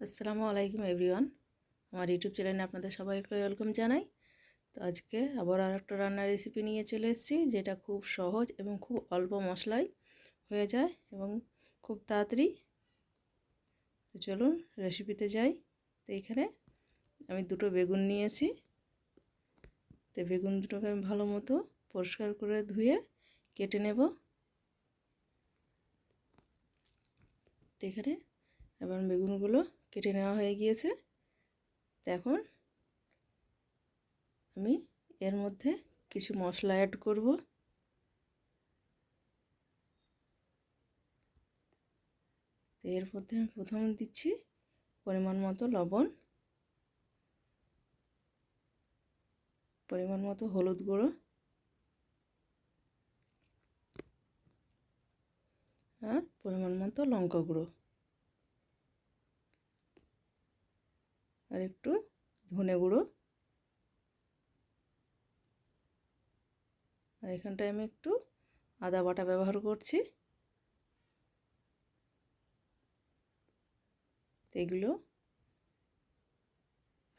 আসসালামু আলাইকুম এভরিওয়ান, আমার ইউটিউব চ্যানেলে আপনাদের সবাইকে ওয়েলকাম জানাই। তো আজকে আবার আরেকটা রান্নার রেসিপি নিয়ে চলে এসেছি, যেটা খুব সহজ এবং খুব অল্প মশলায় হয়ে যায় এবং খুব তাড়াতাড়ি। তো চলুন রেসিপিতে যাই। তো এখানে আমি দুটো বেগুন নিয়েছি। তো বেগুন দুটোকে আমি ভালো মতো পরিষ্কার করে ধুয়ে কেটে নেব। তো এখানে এবার বেগুনগুলো কেটে নেওয়া হয়ে গিয়েছে। তো এখন আমি এর মধ্যে কিছু মশলা অ্যাড করব। তো এর মধ্যে আমি প্রথমে দিচ্ছি পরিমাণ মতো লবণ, পরিমাণ মতো হলুদ গুঁড়ো আর পরিমাণ মতো লঙ্কা গুঁড়ো আর একটু ধনে গুঁড়ো। আর এখানটায় আমি একটু আদা বাটা ব্যবহার করছি। এগুলো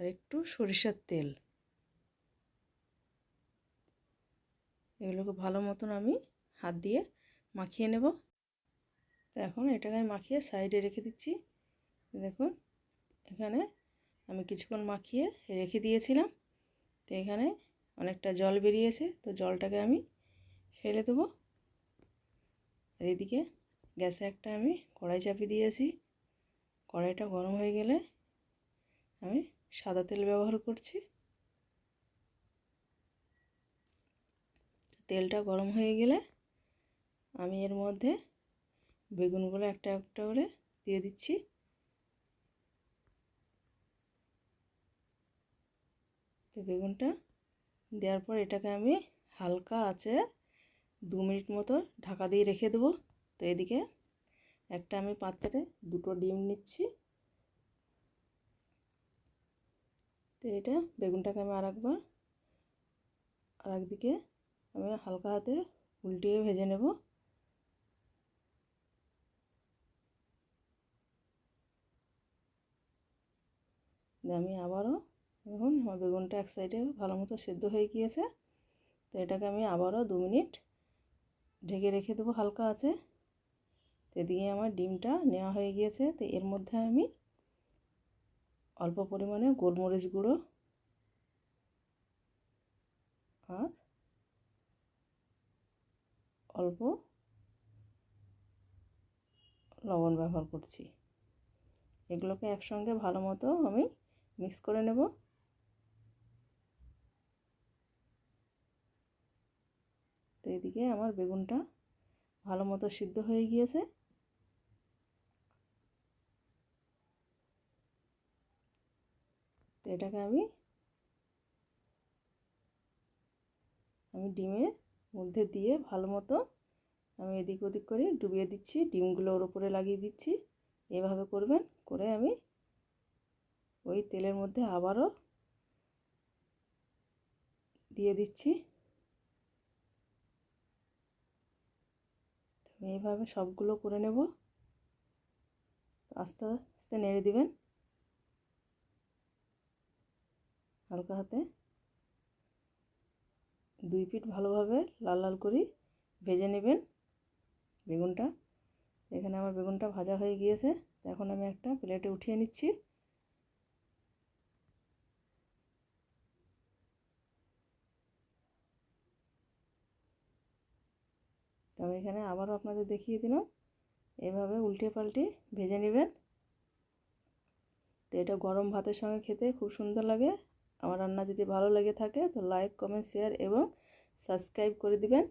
আর একটু সরিষার তেল, এগুলোকে ভালো মতন আমি হাত দিয়ে মাখিয়ে নেব। তো এখন এটাকে আমি মাখিয়ে সাইডে রেখে দিচ্ছি। দেখুন এখানে আমি কিছুক্ষণ মাখিয়ে রেখে দিয়েছিলাম। তো এখানে অনেকটা জল বেরিয়েছে, তো জলটাকে আমি ফেলে দেবো। আর এদিকে গ্যাসে একটা আমি কড়াই চাপিয়ে দিয়েছি। কড়াইটা গরম হয়ে গেলে আমি সাদা তেল ব্যবহার করছি। তেলটা গরম হয়ে গেলে আমি এর মধ্যে বেগুনগুলো একটা একটা করে দিয়ে দিচ্ছি। তো বেগুনটা দেওয়ার পর এটাকে আমি হালকা আছে 2 মিনিট মতো ঢাকা দিয়ে রেখে দেবো। তো এদিকে একটা আমি পাত্রে দুটো ডিম নিচ্ছি। তো এটা বেগুনটাকে আমি আরেকদিকে আমি হালকা হাতে উল্টিয়ে ভেজে নেব। আমি আবারও, দেখুন আমার বেগুনটা এক সাইডে ভালো মতো সেদ্ধ হয়ে গিয়েছে। তো এটাকে আমি আবারও 2 মিনিট ঢেকে রেখে দেবো হালকা আছে। তো এদিকে আমার ডিমটা নেওয়া হয়ে গিয়েছে। তো এর মধ্যে আমি অল্প পরিমাণে গোলমরিচ গুঁড়ো আর অল্প লবণ ব্যবহার করছি। এগুলোকে একসঙ্গে ভালো মতো আমি মিক্স করে নেব। তো এদিকে আমার বেগুনটা ভালো মতো সিদ্ধ হয়ে গিয়েছে। তো এটাকে আমি ডিমের মধ্যে দিয়ে ভালো মতো আমি এদিক ওদিক করে ডুবিয়ে দিচ্ছি, ডিমগুলো ওর উপরে লাগিয়ে দিচ্ছি। এভাবে করবেন, করে আমি ওই তেলের মধ্যে আবারও দিয়ে দিচ্ছি। আমি এইভাবে সবগুলো করে নেব। আস্তে আস্তে নেড়ে দিবেন হালকা হাতে। 2 পিঠ ভালোভাবে লাল লাল করে ভেজে নেবেন বেগুনটা। এখানে আমার বেগুনটা ভাজা হয়ে গিয়েছে। এখন আমি একটা প্লেটে উঠিয়ে নিচ্ছি। তো আমি এখানে আবারও আপনাদের দেখিয়ে দিলাম, এভাবে উল্টে পাল্টে ভেজে নেবেন। তো এটা গরম ভাতের সঙ্গে খেতে খুব সুন্দর লাগে। আমার রান্না যদি ভালো লেগে থাকে তো লাইক, কমেন্ট, শেয়ার এবং সাবস্ক্রাইব করে দিবেন।